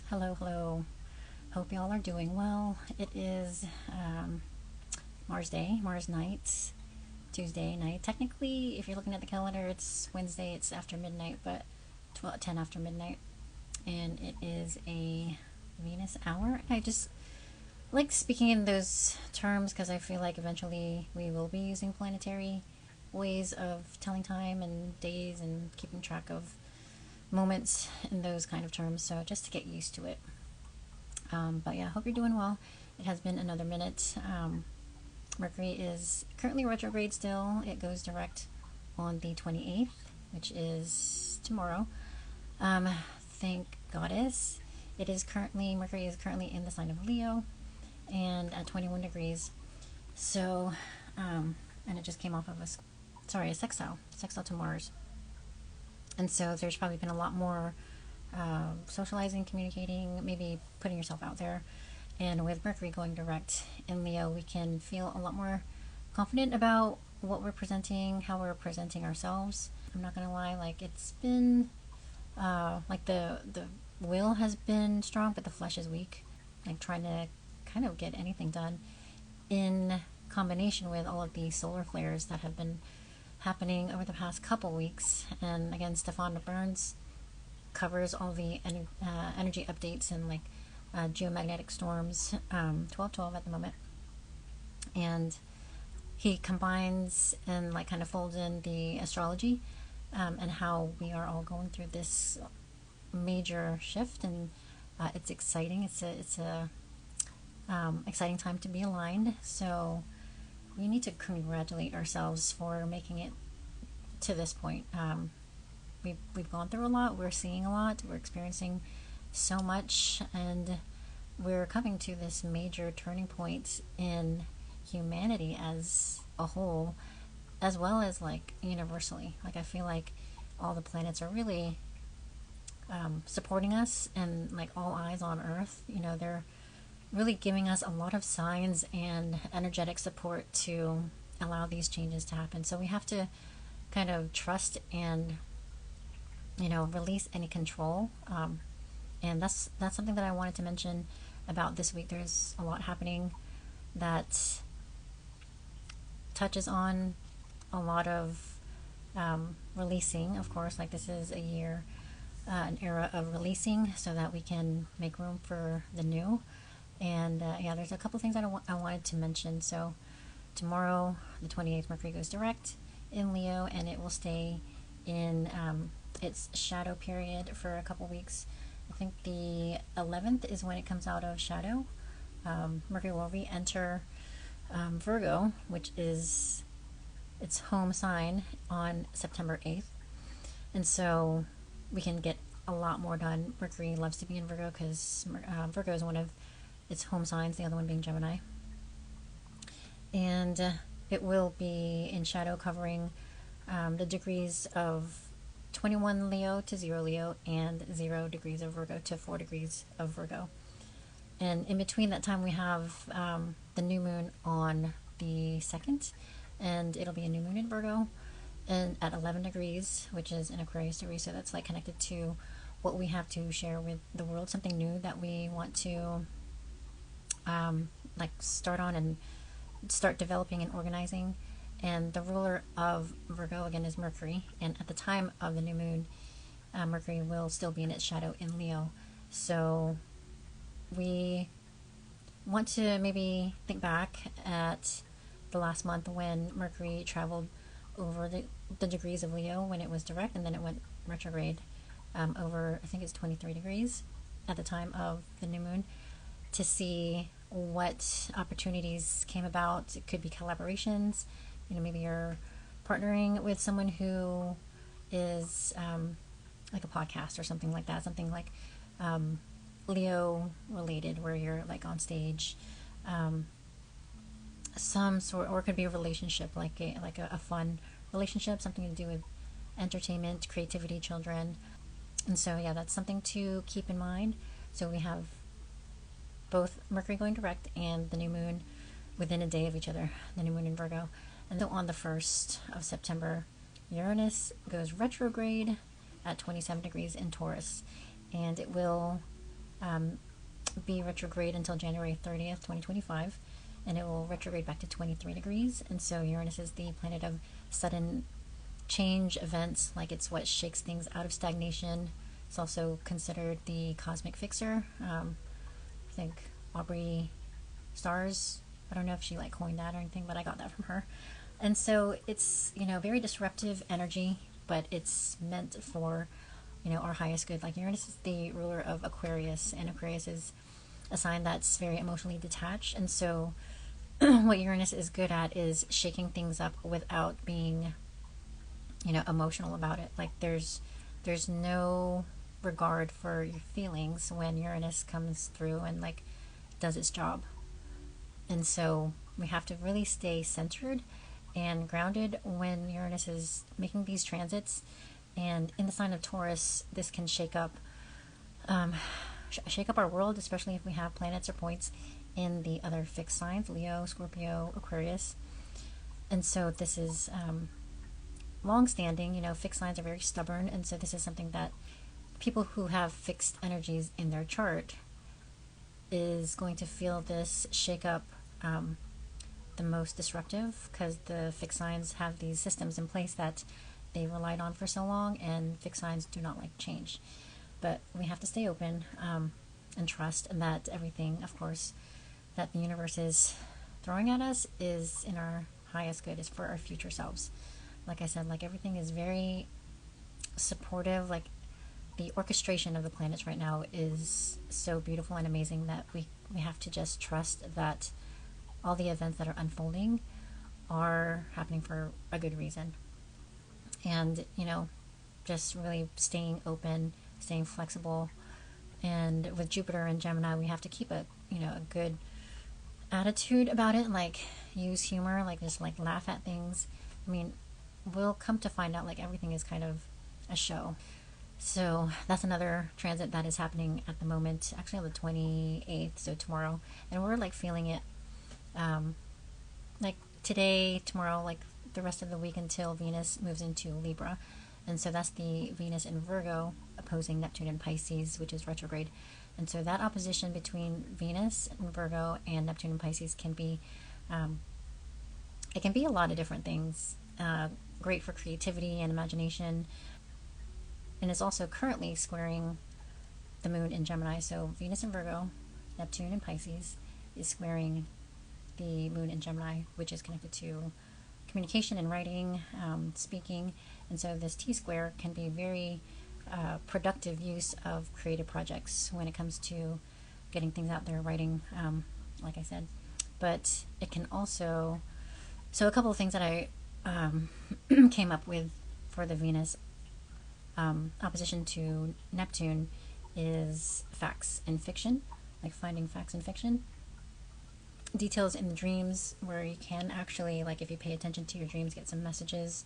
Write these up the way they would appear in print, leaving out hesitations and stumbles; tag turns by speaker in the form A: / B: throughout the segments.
A: Hello, hello. Hope y'all are doing well. It is Mars Day, Mars night, Tuesday night. Technically, if you're looking at the calendar, it's Wednesday. It's after midnight, but 10 after midnight, and it is a Venus hour. I just like speaking in those terms because I feel like eventually we will be using planetary ways of telling time and days and keeping track of moments in those kind of terms. So just to get used to it. But yeah, hope you're doing well. It has been another minute. Mercury is currently retrograde still. It goes direct on the 28th, which is tomorrow. Thank Goddess. Mercury is currently in the sign of Leo and at 21 degrees. So, and it just came off of a sextile to Mars. And so there's probably been a lot more socializing, communicating, maybe putting yourself out there. And with Mercury going direct in Leo, we can feel a lot more confident about what we're presenting, how we're presenting ourselves. I'm not gonna lie, like it's been like the will has been strong, but the flesh is weak. Like trying to kind of get anything done in combination with all of the solar flares that have been happening over the past couple weeks. And again, Stefan Burns covers all the energy updates and like geomagnetic storms, 1212 at the moment. And he combines and like kind of folds in the astrology and how we are all going through this major shift, and it's exciting. It's a exciting time to be aligned. So we need to congratulate ourselves for making it to this point. We've gone through a lot. We're seeing a lot. We're experiencing so much, and we're coming to this major turning point in humanity as a whole, as well as like universally. Like I feel like all the planets are really supporting us, and like all eyes on Earth. They're really giving us a lot of signs and energetic support to allow these changes to happen. So we have to kind of trust and release any control. And that's something that I wanted to mention about this week. There's a lot happening that touches on a lot of releasing, of course. Like this is a year, an era of releasing, so that we can make room for the new. And yeah, there's a couple things that I wanted to mention. So tomorrow, the 28th, Mercury goes direct in Leo, and it will stay in its shadow period for a couple weeks. I think the 11th is when it comes out of shadow. Mercury will re-enter Virgo, which is its home sign, on September 8th. And so we can get a lot more done. Mercury loves to be in Virgo because Virgo is one of its home signs, the other one being Gemini. And it will be in shadow, covering the degrees of 21 Leo to 0 Leo, and 0 degrees of Virgo to 4 degrees of Virgo. And in between that time, we have the new moon on the 2nd, and it'll be a new moon in Virgo, and at 11 degrees, which is an Aquarius degree. So that's like connected to what we have to share with the world, something new that we want to like start on and start developing and organizing. And the ruler of Virgo again is Mercury, and at the time of the new moon, Mercury will still be in its shadow in Leo. So we want to maybe think back at the last month when Mercury traveled over the degrees of Leo when it was direct, and then it went retrograde over, I think it's 23 degrees at the time of the new moon, to see what opportunities came about. It could be collaborations. Maybe you're partnering with someone who is like a podcast or something like that, something like Leo related, where you're like on stage, some sort, or it could be a relationship, like a fun relationship, something to do with entertainment, creativity, children. And so yeah, that's something to keep in mind. So we have both Mercury going direct and the new moon within a day of each other, the new moon in Virgo. And so on the 1st of September, Uranus goes retrograde at 27 degrees in Taurus, and it will be retrograde until January 30th, 2025, and it will retrograde back to 23 degrees. And so Uranus is the planet of sudden change events, like it's what shakes things out of stagnation. It's also considered the cosmic fixer. I think Aubrey Stars, I don't know if she like coined that or anything, but I got that from her. And so it's, very disruptive energy, but it's meant for, our highest good. Like Uranus is the ruler of Aquarius, and Aquarius is a sign that's very emotionally detached. And so what Uranus is good at is shaking things up without being, emotional about it. Like there's no regard for your feelings when Uranus comes through and like does its job. And so we have to really stay centered and grounded when Uranus is making these transits. And in the sign of Taurus, this can shake up our world, especially if we have planets or points in the other fixed signs, Leo, Scorpio, Aquarius. And so this is long-standing. Fixed signs are very stubborn, and so this is something that people who have fixed energies in their chart is going to feel this shake up the most disruptive, because the fixed signs have these systems in place that they relied on for so long, and fixed signs do not like change. But we have to stay open and trust, and that everything, of course, that the universe is throwing at us is in our highest good, is for our future selves. Like I said, like everything is very supportive. Like the orchestration of the planets right now is so beautiful and amazing that we have to just trust that all the events that are unfolding are happening for a good reason. And, just really staying open, staying flexible. And with Jupiter and Gemini, we have to keep a good attitude about it, like use humor, like just like laugh at things. I mean, we'll come to find out like everything is kind of a show. So that's another transit that is happening at the moment, actually on the 28th, so tomorrow. And we're like feeling it like today, tomorrow, like the rest of the week until Venus moves into Libra. And so that's the Venus in Virgo opposing Neptune in Pisces, which is retrograde. And so that opposition between Venus in Virgo and Neptune in Pisces can be, it can be a lot of different things. Great for creativity and imagination. And it's also currently squaring the moon in Gemini. So Venus in Virgo, Neptune in Pisces is squaring the moon in Gemini, which is connected to communication and writing, speaking. And so this T-square can be very productive use of creative projects when it comes to getting things out there, writing, like I said. But it can also, so a couple of things that I came up with for the Venus opposition to Neptune is facts in fiction, like finding facts in fiction. Details in the dreams, where you can actually, like if you pay attention to your dreams, get some messages.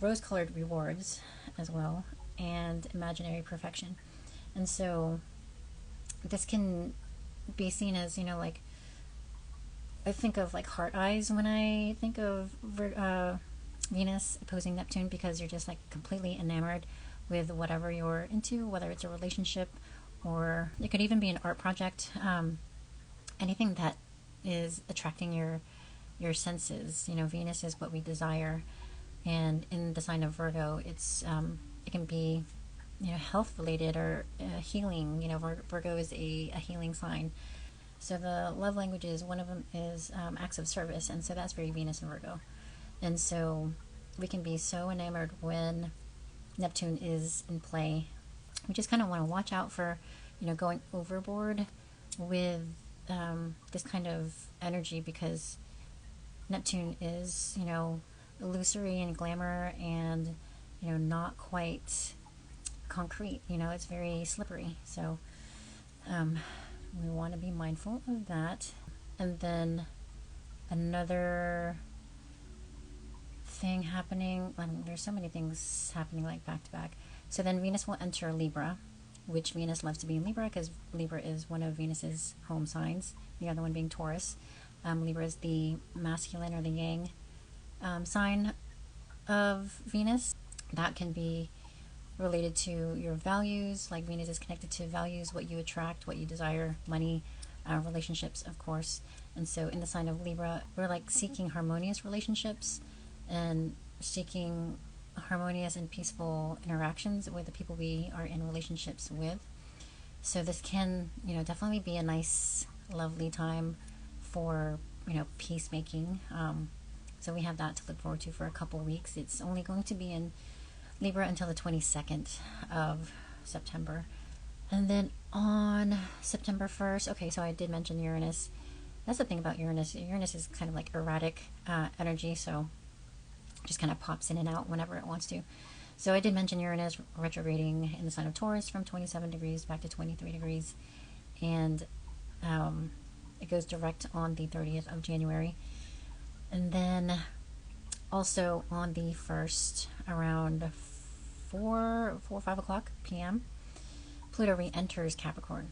A: Rose-colored rewards as well, and imaginary perfection. And so this can be seen as, like I think of like heart eyes when I think of Venus opposing Neptune, because you're just like completely enamored with whatever you're into, whether it's a relationship or it could even be an art project, anything that is attracting your senses. Venus is what we desire, and in the sign of Virgo, it's it can be health related or healing. Virgo is a healing sign. So the love languages, one of them is acts of service, and so that's very Venus and Virgo. And so we can be so enamored when Neptune is in play. We just kind of want to watch out for, going overboard with this kind of energy, because Neptune is, illusory and glamour and, not quite concrete. It's very slippery. So we want to be mindful of that. And then another thing happening, there's so many things happening like back to back. So then Venus will enter Libra, which Venus loves to be in Libra because Libra is one of Venus's home signs, the other one being Taurus. Libra is the masculine or the yang sign of Venus. That can be related to your values. Like Venus is connected to values, what you attract, what you desire, money, relationships, of course. And so in the sign of Libra, we're like seeking harmonious relationships and seeking harmonious and peaceful interactions with the people we are in relationships with. So this can, definitely be a nice, lovely time for, peacemaking. So we have that to look forward to for a couple weeks. It's only going to be in Libra until the 22nd of September. And then on September 1st, okay, so I did mention Uranus. That's the thing about Uranus. Uranus is kind of like erratic energy, so just kind of pops in and out whenever it wants to. So I did mention Uranus retrograding in the sign of Taurus from 27 degrees back to 23 degrees. And it goes direct on the 30th of January. And then also on the 1st, around 4 or 5 o'clock p.m., Pluto re-enters Capricorn.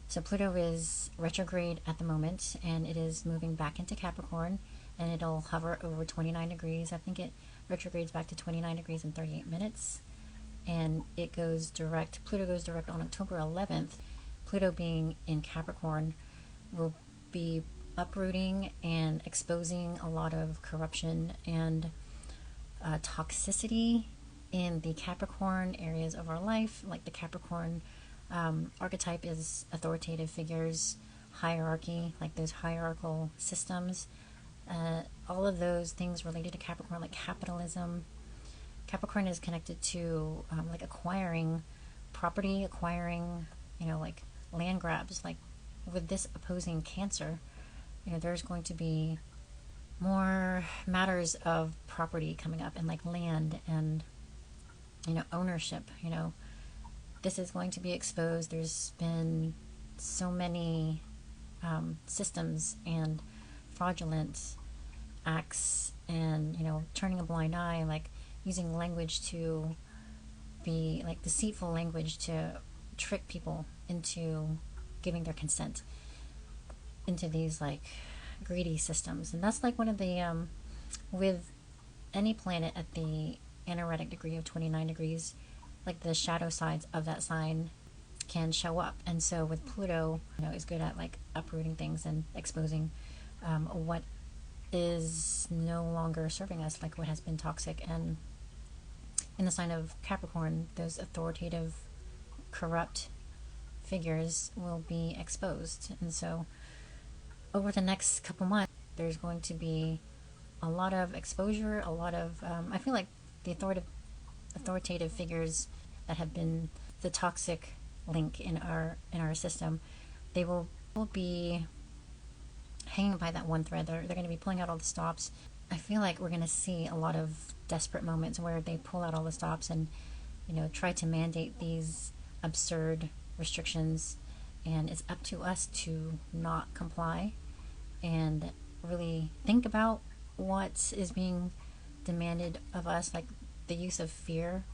A: So Pluto is retrograde at the moment, and it is moving back into Capricorn, and it'll hover over 29 degrees. I think it retrogrades back to 29 degrees in 38 minutes. And it goes direct, Pluto goes direct on October 11th. Pluto being in Capricorn will be uprooting and exposing a lot of corruption and toxicity in the Capricorn areas of our life. Like the Capricorn archetype is authoritative figures, hierarchy, like those hierarchical systems. All of those things related to Capricorn, like capitalism. Capricorn is connected to like acquiring property, acquiring, like land grabs. Like with this opposing Cancer, there's going to be more matters of property coming up, and like land and ownership. This is going to be exposed. There's been so many systems and fraudulent acts, and turning a blind eye, like using language to be like deceitful language to trick people into giving their consent into these like greedy systems. And that's like one of the with any planet at the anaretic degree of 29 degrees, like the shadow sides of that sign can show up. And so with Pluto, is good at like uprooting things and exposing what is no longer serving us, like what has been toxic. And in the sign of Capricorn, those authoritative, corrupt figures will be exposed. And so over the next couple months, there's going to be a lot of exposure, a lot of I feel like the authoritative figures that have been the toxic link in our system, they will be hanging by that one thread. They're going to be pulling out all the stops. I feel like we're going to see a lot of desperate moments where they pull out all the stops and try to mandate these absurd restrictions, and it's up to us to not comply and really think about what is being demanded of us. Like the use of fear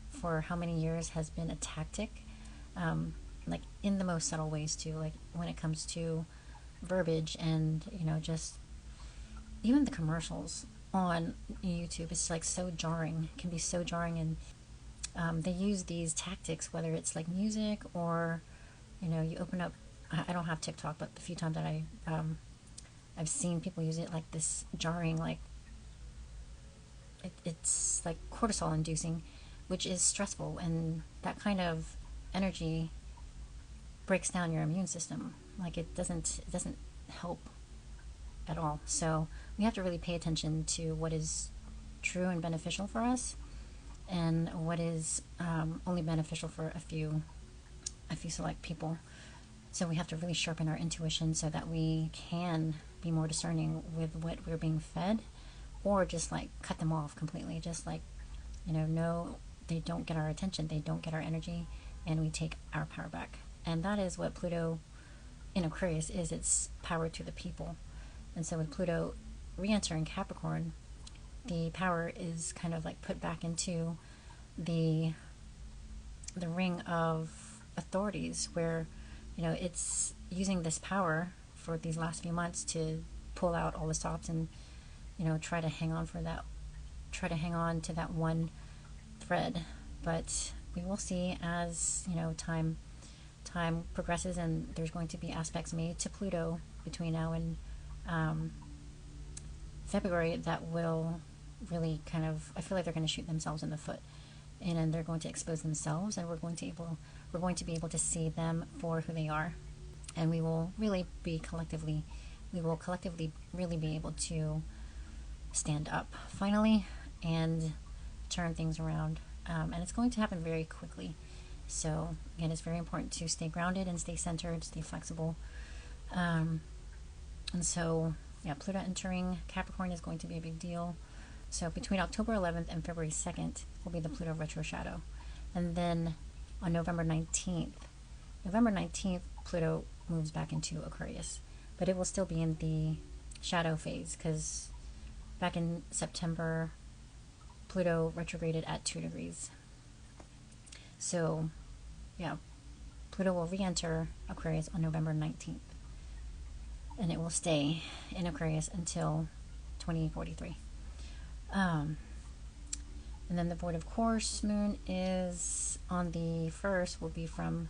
A: for how many years has been a tactic, like in the most subtle ways too, like when it comes to verbiage and just even the commercials on YouTube. It's like so jarring, it can be so jarring. And they use these tactics, whether it's like music or you open up, I don't have TikTok, but the few times that I've seen people use it, like this jarring, like it's like cortisol inducing, which is stressful, and that kind of energy breaks down your immune system. Like it doesn't help at all. So we have to really pay attention to what is true and beneficial for us, and what is only beneficial for a few select people. So we have to really sharpen our intuition so that we can be more discerning with what we're being fed, or just like cut them off completely. Just like, no, they don't get our attention, they don't get our energy, and we take our power back. And that is what Pluto in Aquarius is. It's power to the people. And so with Pluto re-entering Capricorn, the power is kind of like put back into the ring of authorities, where it's using this power for these last few months to pull out all the stops and try to hang on to that one thread but we will see as, you know, time progresses, and there's going to be aspects made to Pluto between now and February that will really kind of, I feel like they're going to shoot themselves in the foot, and then they're going to expose themselves, and we're going to be able to see them for who they are, and we will collectively really be able to stand up finally and turn things around, and it's going to happen very quickly. So again, it's very important to stay grounded and stay centered, stay flexible. And so, yeah, Pluto entering Capricorn is going to be a big deal. So between October 11th and February 2nd will be the Pluto retro shadow. And then on November 19th, Pluto moves back into Aquarius. But it will still be in the shadow phase, because back in September, Pluto retrograded at 2 degrees. So, yeah, Pluto will re-enter Aquarius on November 19th. And it will stay in Aquarius until 2043. And then the void of course moon is on the 1st, will be from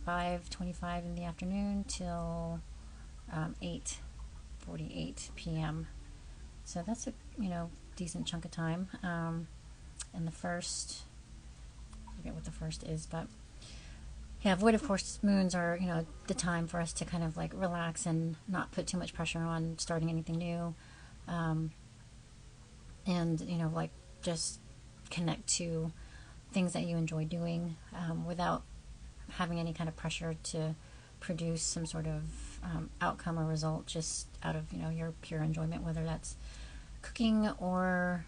A: 5:25 in the afternoon till 8:48 p.m. So that's a, you know, decent chunk of time. And the first, I forget what the first is, but yeah, void of course moons are, you know, the time for us to kind of like relax and not put too much pressure on starting anything new, and, you know, like just connect to things that you enjoy doing, without having any kind of pressure to produce some sort of outcome or result, just out of, you know, your pure enjoyment, whether that's cooking or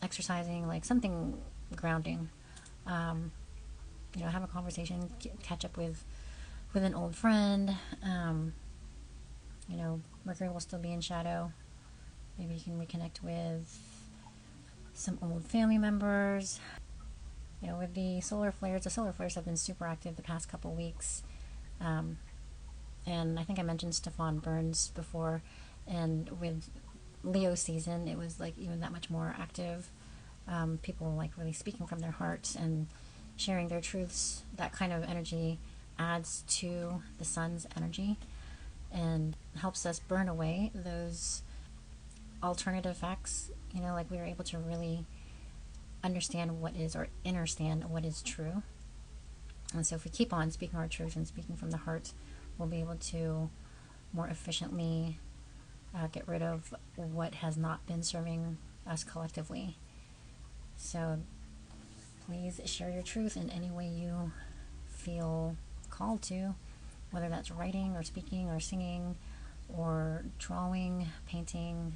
A: exercising, like something grounding. You know, have a conversation, catch up with an old friend. You know, Mercury will still be in shadow. Maybe you can reconnect with some old family members. You know, with the solar flares have been super active the past couple weeks. And I think I mentioned Stefan Burns before, and with Leo season, it was like even that much more active. People like really speaking from their hearts and sharing their truths. That kind of energy adds to the sun's energy and helps us burn away those alternative facts. You know, like we were able to really understand what is, or understand what is true. And so if we keep on speaking our truth and speaking from the heart, we'll be able to more efficiently get rid of what has not been serving us collectively. So please share your truth in any way you feel called to, whether that's writing or speaking or singing or drawing, painting.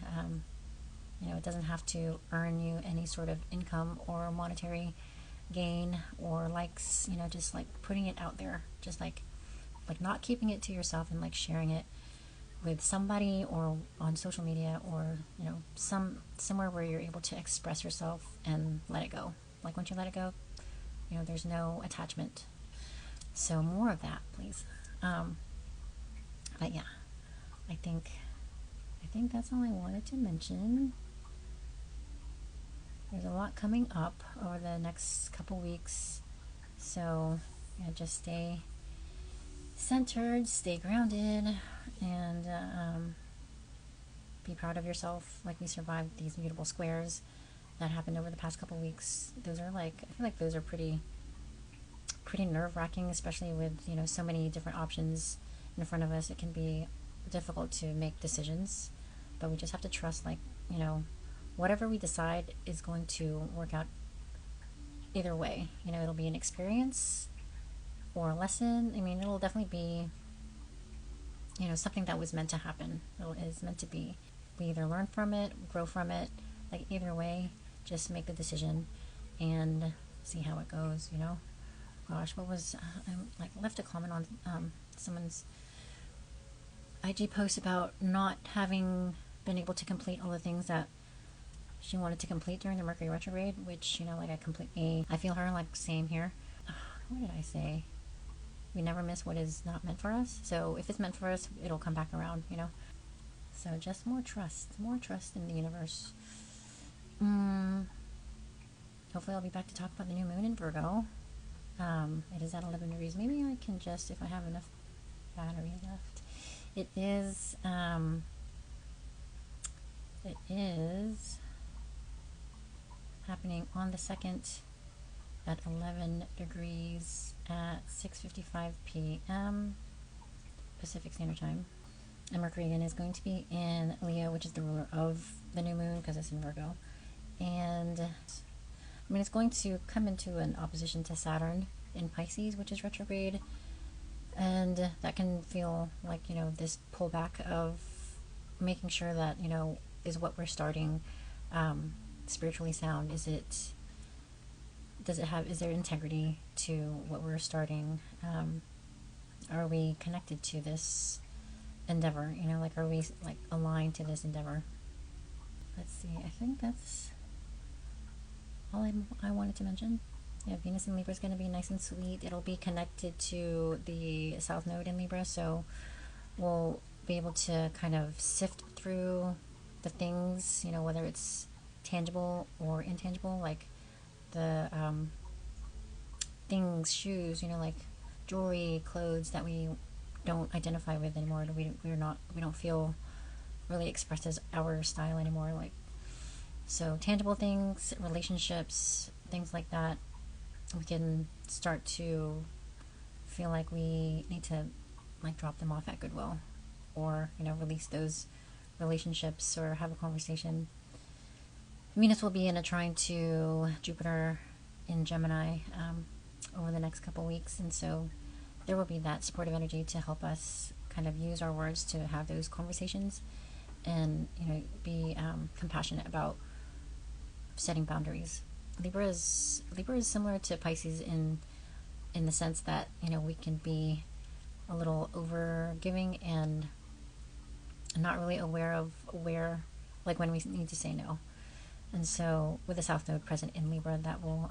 A: You know, it doesn't have to earn you any sort of income or monetary gain or likes, you know, just like putting it out there, just like not keeping it to yourself, and like sharing it with somebody or on social media, or, you know, somewhere where you're able to express yourself and let it go. Like once you let it go, you know, there's no attachment. So more of that, please. But yeah, I think that's all I wanted to mention. There's a lot coming up over the next couple weeks, so yeah, just stay centered, stay grounded, and be proud of yourself. Like, we survived these mutable squares that happened over the past couple weeks. Those are like, I feel like those are pretty nerve-wracking, especially with, you know, so many different options in front of us. It can be difficult to make decisions, but we just have to trust, like, you know, whatever we decide is going to work out either way. You know, it'll be an experience or a lesson. I mean, it'll definitely be, you know, something that was meant to happen. It is meant to be. We either learn from it, grow from it. Like, either way, just make the decision and see how it goes, you know. Gosh, what was, I left a comment on someone's IG post about not having been able to complete all the things that she wanted to complete during the Mercury retrograde, which, you know, like, I feel her, like, same here. What did I say? We never miss what is not meant for us. So if it's meant for us, it'll come back around, you know. So just more trust in the universe. hopefully I'll be back to talk about the new moon in Virgo. It is at 11 degrees. Maybe I can just, if I have enough battery left. It is happening on the 2nd at 11 degrees at 6:55 p.m. Pacific Standard Time. And Mercury again is going to be in Leo, which is the ruler of the new moon because it's in Virgo. And I mean, it's going to come into an opposition to Saturn in Pisces, which is retrograde. And that can feel like, this pullback of making sure that, is what we're starting spiritually sound? Is there integrity to what we're starting? Are we connected to this endeavor? Are we aligned to this endeavor? Let's see, I think that's all I wanted to mention. Yeah, Venus in Libra is going to be nice and sweet. It'll be connected to the South Node in Libra, so we'll be able to kind of sift through the things, whether it's tangible or intangible, like the things, shoes, like jewelry, clothes that we don't identify with anymore. We don't feel really expressed as our style anymore. So tangible things, relationships, things like that, we can start to feel like we need to drop them off at Goodwill, or release those relationships or have a conversation. Venus will be in a trine to Jupiter in Gemini over the next couple weeks, and so there will be that supportive energy to help us kind of use our words to have those conversations, and be compassionate about setting boundaries. Libra is similar to Pisces in the sense that we can be a little over giving and not really aware of where, when we need to say no. And so with the South Node present in Libra, that will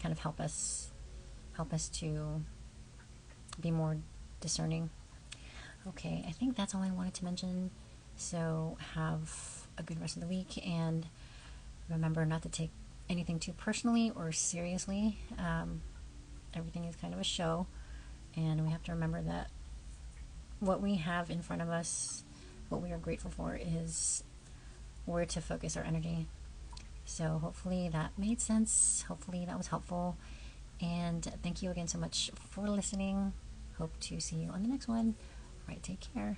A: kind of help us to be more discerning. Okay, I think that's all I wanted to mention. So have a good rest of the week, and remember not to take anything too personally or seriously. Everything is kind of a show, and we have to remember that what we have in front of us, what we are grateful for, is where to focus our energy. So hopefully that made sense. Hopefully that was helpful. And thank you again so much for listening. Hope to see you on the next one. All right, take care.